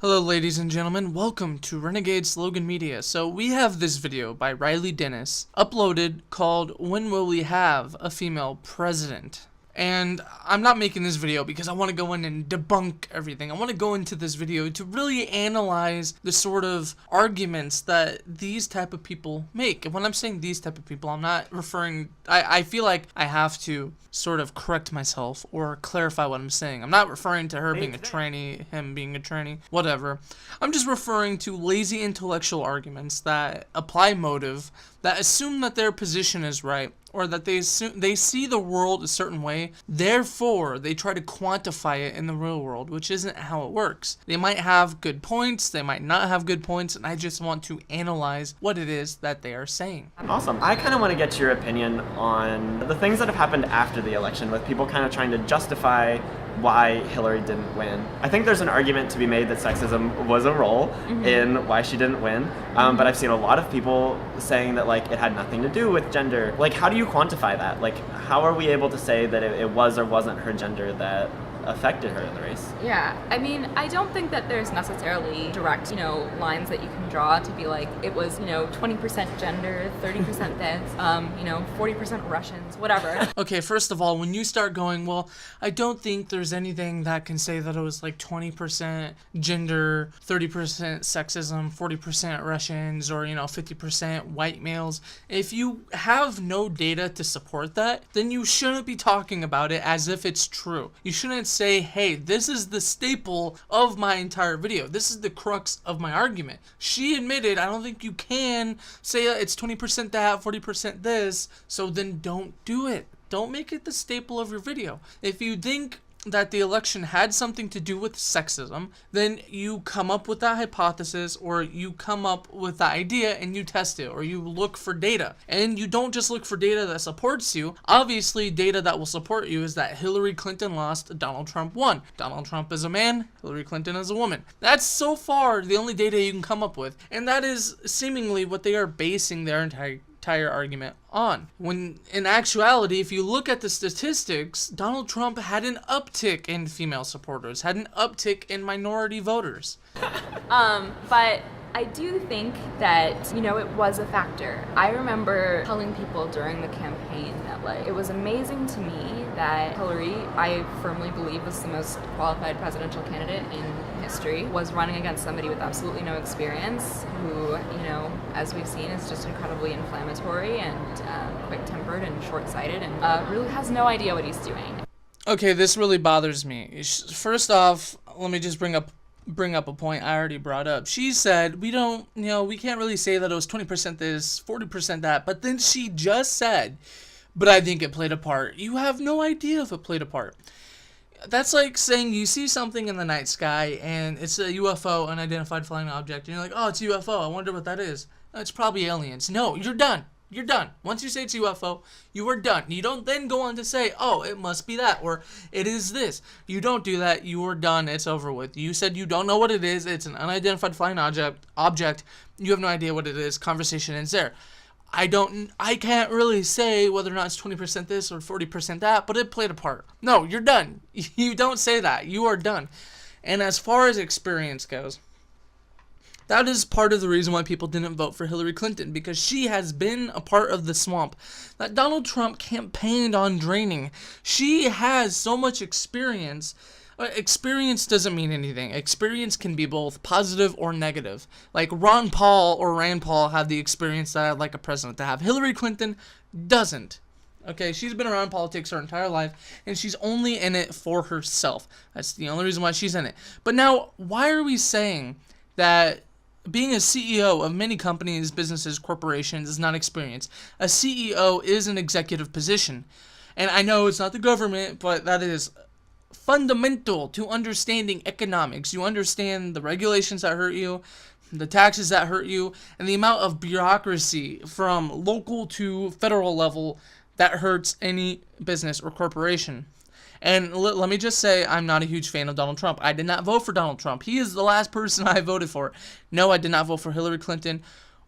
Hello ladies and gentlemen, welcome to Renegade Slogan Media. So we have this video by Riley Dennis uploaded called When Will We Have a Female President? And I'm not making this video because I want to go in and debunk everything. I want to go into this video to really analyze the sort of arguments that these type of people make. And when I'm saying these type of people, I'm not referring... I feel like I have to sort of correct myself or clarify what I'm saying. I'm not referring to her being a tranny, him being a tranny, whatever. I'm just referring to lazy intellectual arguments that apply motive, that assume that their position is right, or that they see the world a certain way, therefore they try to quantify it in the real world, which isn't how it works. They might have good points, they might not have good points, and I just want to analyze what it is that they are saying. Awesome. I kind of want to get your opinion on the things that have happened after the election, with people kind of trying to justify why Hillary didn't win. I think there's an argument to be made that sexism was a role in why she didn't win, but I've seen a lot of people saying that like it had nothing to do with gender. Like, how do you quantify that? Like, how are we able to say that it was or wasn't her gender that affected her in the race? Yeah, I mean, I don't think that there's necessarily direct, lines that you can draw to be like, it was, 20% gender, 30% this, 40% Russians, whatever. Okay, first of all, when you start going, well, I don't think there's anything that can say that it was like 20% gender, 30% sexism, 40% Russians, or, 50% white males. If you have no data to support that, then you shouldn't be talking about it as if it's true. You shouldn't say, hey, this is the staple of my entire video. This is the crux of my argument. She admitted, I don't think you can say it's 20% that, 40% this, so then don't do it. Don't make it the staple of your video. If you think that the election had something to do with sexism, then you come up with that hypothesis, or you come up with the idea and you test it, or you look for data. And you don't just look for data that supports you. Obviously, data that will support you is that Hillary Clinton lost, Donald Trump won. Donald Trump is a man, Hillary Clinton is a woman. That's so far the only data you can come up with. And that is seemingly what they are basing their entire argument on. When in actuality, if you look at the statistics, Donald Trump had an uptick in female supporters, had an uptick in minority voters. But I do think that, it was a factor. I remember telling people during the campaign that, like, it was amazing to me that Hillary, I firmly believe, was the most qualified presidential candidate in history, was running against somebody with absolutely no experience, who, as we've seen, is just incredibly inflammatory and quick-tempered and short-sighted, and really has no idea what he's doing. Okay, this really bothers me. First off, let me just bring up a point I already brought up. She said, we can't really say that it was 20% this, 40% that, but then she just said, but I think it played a part. You have no idea if it played a part. That's like saying you see something in the night sky and it's a UFO, unidentified flying object, and you're like, oh, it's a UFO, I wonder what that is. It's probably aliens. No, you're done. You're done. Once you say it's UFO, you are done. You don't then go on to say, oh, it must be that, or it is this. You don't do that. You are done. It's over with. You said you don't know what it is. It's an unidentified flying object. You have no idea what it is. Conversation ends there. I can't really say whether or not it's 20% this or 40% that, but it played a part. No, you're done. You don't say that. You are done. And as far as experience goes, that is part of the reason why people didn't vote for Hillary Clinton, because she has been a part of the swamp that Donald Trump campaigned on draining. She has so much experience. Experience doesn't mean anything. Experience can be both positive or negative. Like Ron Paul or Rand Paul have the experience that I'd like a president to have. Hillary Clinton doesn't. Okay, she's been around politics her entire life, and she's only in it for herself. That's the only reason why she's in it. But now, why are we saying that being a CEO of many companies, businesses, corporations is not experience? A CEO is an executive position. And I know it's not the government, but that is fundamental to understanding economics. You understand the regulations that hurt you, the taxes that hurt you, and the amount of bureaucracy from local to federal level that hurts any business or corporation. And let me just say, I'm not a huge fan of Donald Trump. I did not vote for Donald Trump. He is the last person I voted for. No, I did not vote for Hillary Clinton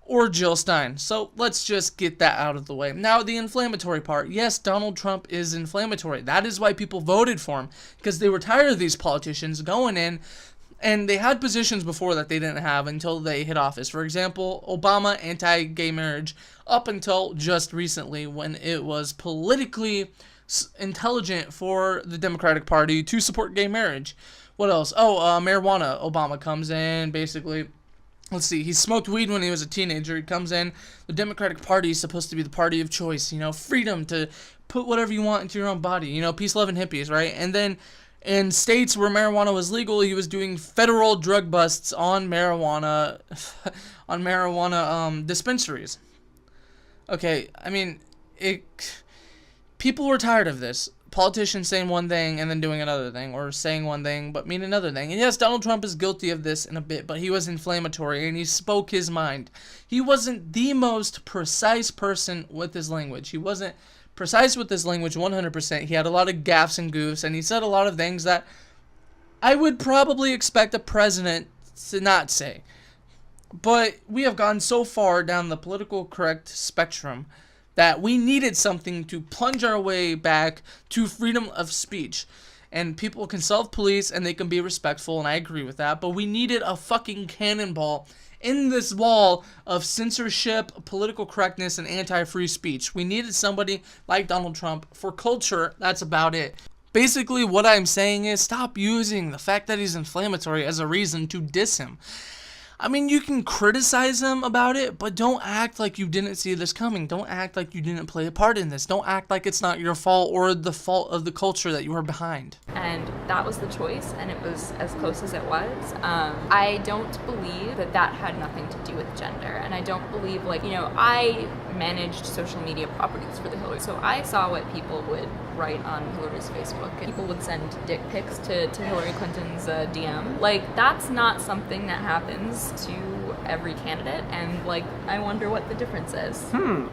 or Jill Stein. So let's just get that out of the way. Now, the inflammatory part. Yes, Donald Trump is inflammatory. That is why people voted for him, because they were tired of these politicians going in And they had positions before that they didn't have until they hit office. For example, Obama, anti-gay marriage, up until just recently when it was politically intelligent for the Democratic Party to support gay marriage. What else? Marijuana. Obama comes in, basically. Let's see, he smoked weed when he was a teenager. He comes in, the Democratic Party is supposed to be the party of choice, freedom to put whatever you want into your own body, peace, love, and hippies, right? And then in states where marijuana was legal, he was doing federal drug busts on marijuana, dispensaries. Okay, I mean, people were tired of this. Politicians saying one thing and then doing another thing, or saying one thing but mean another thing. And yes, Donald Trump is guilty of this in a bit, but he was inflammatory and he spoke his mind. He wasn't the most precise person with his language. He wasn't precise with his language 100%. He had a lot of gaffes and goofs, and he said a lot of things that I would probably expect a president to not say. But we have gone so far down the political correct spectrum that we needed something to plunge our way back to freedom of speech. And people can self-police and they can be respectful, and I agree with that, but we needed a fucking cannonball in this wall of censorship, political correctness, and anti-free speech. We needed somebody like Donald Trump for culture. That's about it. Basically, what I'm saying is stop using the fact that he's inflammatory as a reason to diss him. I mean, you can criticize him about it, but don't act like you didn't see this coming. Don't act like you didn't play a part in this. Don't act like it's not your fault or the fault of the culture that you were behind. And that was the choice, and it was as close as it was. I don't believe that had nothing to do with gender, and I don't believe, I managed social media properties for the Hillary, so I saw what people would write on Hillary's Facebook. People would send dick pics to Hillary Clinton's DM. That's not something that happens to every candidate, and I wonder what the difference is.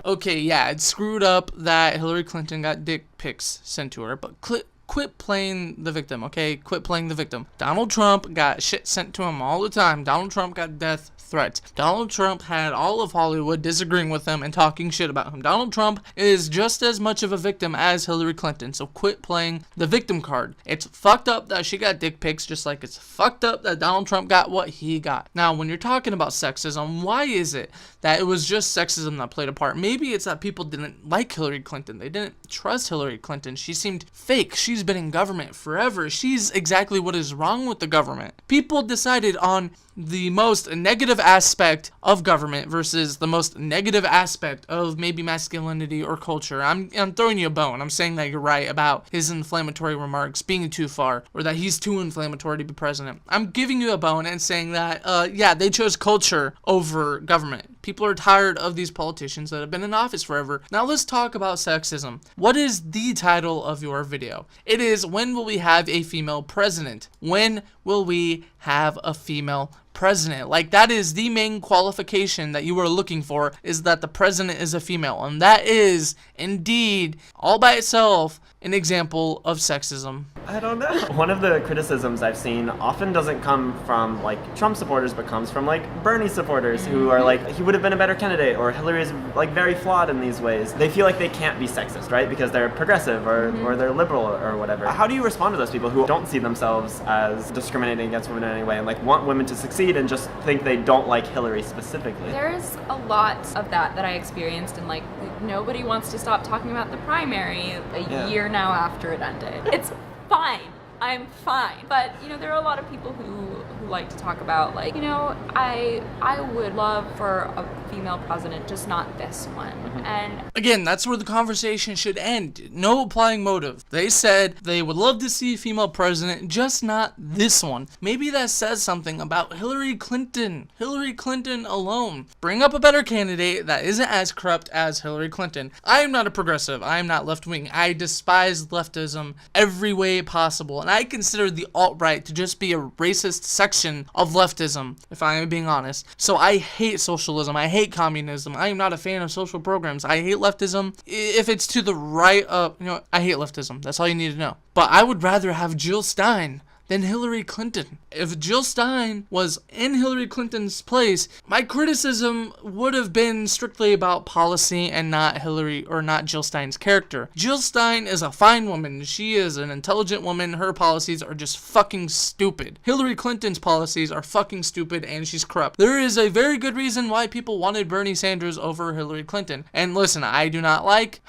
Okay, yeah, it's screwed up that Hillary Clinton got dick pics sent to her, but quit playing the victim, okay? Quit playing the victim. Donald Trump got shit sent to him all the time. Donald Trump got death threats. Donald Trump had all of Hollywood disagreeing with him and talking shit about him. Donald Trump is just as much of a victim as Hillary Clinton, so quit playing the victim card. It's fucked up that she got dick pics, just like it's fucked up that Donald Trump got what he got. Now, when you're talking about sexism, why is it that it was just sexism that played a part? Maybe it's that people didn't like Hillary Clinton. They didn't trust Hillary Clinton. She seemed fake. She's been in government forever. She's exactly what is wrong with the government. People decided on the most negative aspect of government versus the most negative aspect of maybe masculinity or culture. I'm throwing you a bone. I'm saying that you're right about his inflammatory remarks being too far, or that he's too inflammatory to be president. I'm giving you a bone and saying that, they chose culture over government. People are tired of these politicians that have been in office forever. Now let's talk about sexism. What is the title of your video? It is, when will we have a female president? When will we have a female president? That is the main qualification that you are looking for, is that the president is a female. And that is indeed all by itself an example of sexism. I don't know. One of the criticisms I've seen often doesn't come from Trump supporters, but comes from Bernie supporters who are he would have been a better candidate, or Hillary is very flawed in these ways. They feel like they can't be sexist, right? Because they're progressive or they're liberal or whatever. How do you respond to those people who don't see themselves as discriminating against women in any way, and want women to succeed and just think they don't like Hillary specifically? There's a lot of that I experienced, and nobody wants to stop talking about the primary a year now after it ended. It's fine. I'm fine. But, there are a lot of people who like to talk about, I would love for a female president, just not this one. And again, that's where the conversation should end. No applying motive. They said they would love to see a female president, just not this one. Maybe that says something about Hillary Clinton. Hillary Clinton alone. Bring up a better candidate that isn't as corrupt as Hillary Clinton. I am not a progressive. I am not left-wing. I despise leftism every way possible. And I consider the alt-right to just be a racist section of leftism, if I am being honest. So I hate socialism. I hate communism. I am not a fan of social programs. I hate leftism. If it's to the right of, I hate leftism. That's all you need to know. But I would rather have Jill Stein than Hillary Clinton. If Jill Stein was in Hillary Clinton's place, my criticism would have been strictly about policy and not Hillary or not Jill Stein's character. Jill Stein is a fine woman. She is an intelligent woman. Her policies are just fucking stupid. Hillary Clinton's policies are fucking stupid and she's corrupt. There is a very good reason why people wanted Bernie Sanders over Hillary Clinton. And listen, I do not like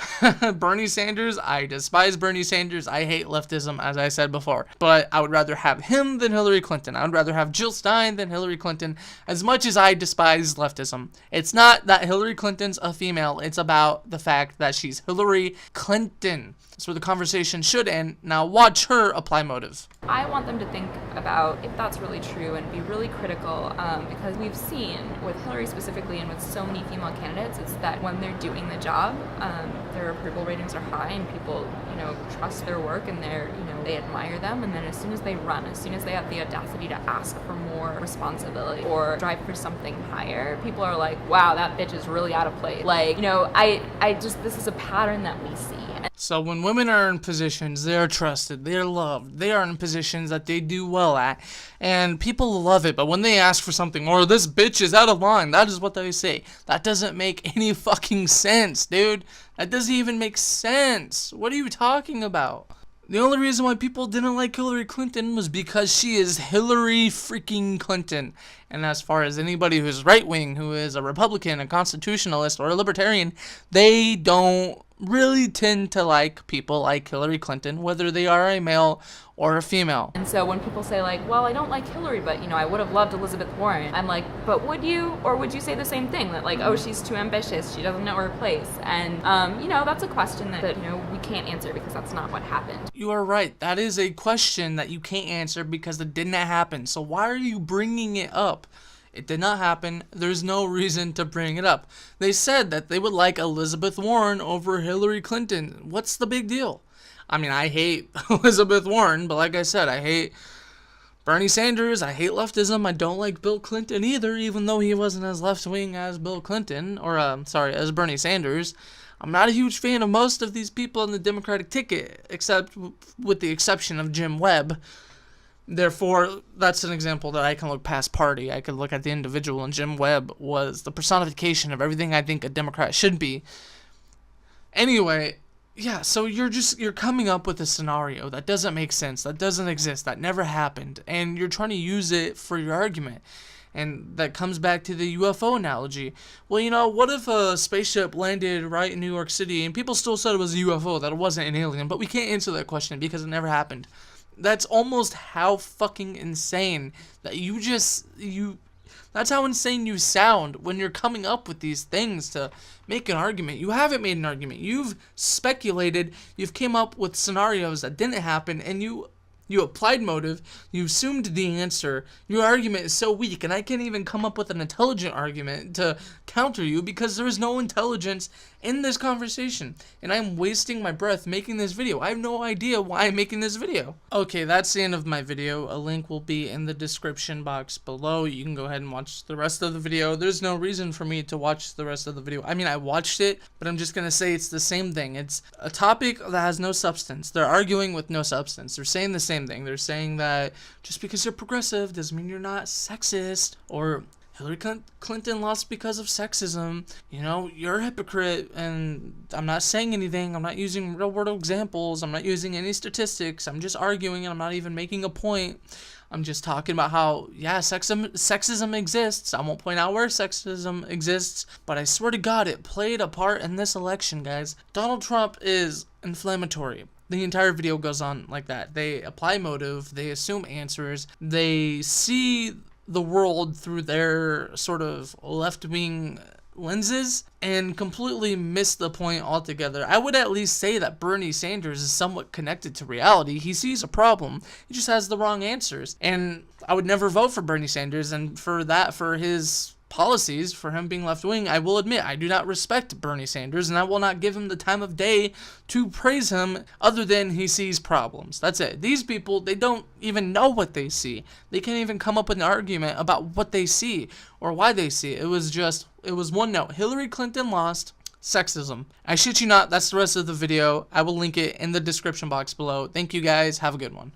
Bernie Sanders. I despise Bernie Sanders. I hate leftism, as I said before. But I would rather have him than Hillary Clinton. I would rather have Jill Stein than Hillary Clinton, as much as I despise leftism. It's not that Hillary Clinton's a female. It's about the fact that she's Hillary Clinton. That's where the conversation should end. Now watch her apply motive. I want them to think about if that's really true and be really critical, because we've seen with Hillary specifically and with so many female candidates, it's that when they're doing the job, their approval ratings are high and people, trust their work and they admire them. And then as soon as they run, as soon as they have the audacity to ask for more responsibility or drive for something higher, people are like, wow, that bitch is really out of place. This is a pattern that we see. So when women are in positions, they're trusted, they're loved, they are in positions that they do well at, and people love it. But when they ask for something, or this bitch is out of line, that is what they say. That doesn't make any fucking sense, dude. That doesn't even make sense. What are you talking about? The only reason why people didn't like Hillary Clinton was because she is Hillary freaking Clinton. And as far as anybody who's right-wing, who is a Republican, a constitutionalist, or a libertarian, they don't really tend to like people like Hillary Clinton, whether they are a male or a female. And so when people say like, well, I don't like Hillary, but I would have loved Elizabeth Warren, I'm like, but would you? Or would you say the same thing, that like, oh, she's too ambitious, she doesn't know her place? And that's a question that we can't answer because that's not what happened. You are right. That is a question that you can't answer because it didn't happen. So why are you bringing it up? It did not happen. There's no reason to bring it up. They said that they would like Elizabeth Warren over Hillary Clinton. What's the big deal? I mean, I hate Elizabeth Warren, but like I said, I hate Bernie Sanders. I hate leftism. I don't like Bill Clinton either, even though he wasn't as left-wing as Bill Clinton, as Bernie Sanders. I'm not a huge fan of most of these people on the Democratic ticket, except with the exception of Jim Webb. Therefore, that's an example that I can look past party. I could look at the individual, and Jim Webb was the personification of everything I think a Democrat should be. Anyway, yeah, so you're coming up with a scenario that doesn't make sense, that doesn't exist, that never happened, and you're trying to use it for your argument. And that comes back to the UFO analogy. Well, what if a spaceship landed right in New York City and people still said it was a UFO, that it wasn't an alien? But we can't answer that question because it never happened. That's almost how fucking insane that that's how insane you sound when you're coming up with these things to make an argument. You haven't made an argument. You've speculated. You've came up with scenarios that didn't happen, and you applied motive. You assumed the answer. Your argument is so weak, and I can't even come up with an intelligent argument to counter you because there is no intelligence in this conversation, and I'm wasting my breath making this video. I have no idea why I'm making this video. Okay, that's the end of my video. A link will be in the description box below. You can go ahead and watch the rest of the video. There's no reason for me to watch the rest of the video. I mean, I watched it, but I'm just gonna say it's the same thing. It's a topic that has no substance. They're arguing with no substance. They're saying the same thing. They're saying that just because you're progressive doesn't mean you're not sexist, or Hillary Clinton lost because of sexism. You're a hypocrite, and I'm not saying anything. I'm not using real-world examples. I'm not using any statistics. I'm just arguing, and I'm not even making a point. I'm just talking about how, yeah, sexism exists. I won't point out where sexism exists, but I swear to God, it played a part in this election, guys. Donald Trump is inflammatory. The entire video goes on like that. They apply motive. They assume answers. They see the world through their sort of left-wing lenses and completely miss the point altogether. I would at least say that Bernie Sanders is somewhat connected to reality. He sees a problem. He just has the wrong answers. And I would never vote for Bernie Sanders, and for his policies, for him being left-wing, I will admit I do not respect Bernie Sanders, and I will not give him the time of day to praise him other than he sees problems. That's it. These people, they don't even know what they see. They can't even come up with an argument about what they see or why they see it. It was one note. Hillary Clinton lost. Sexism. I shit you not, that's the rest of the video. I will link it in the description box below. Thank you guys. Have a good one.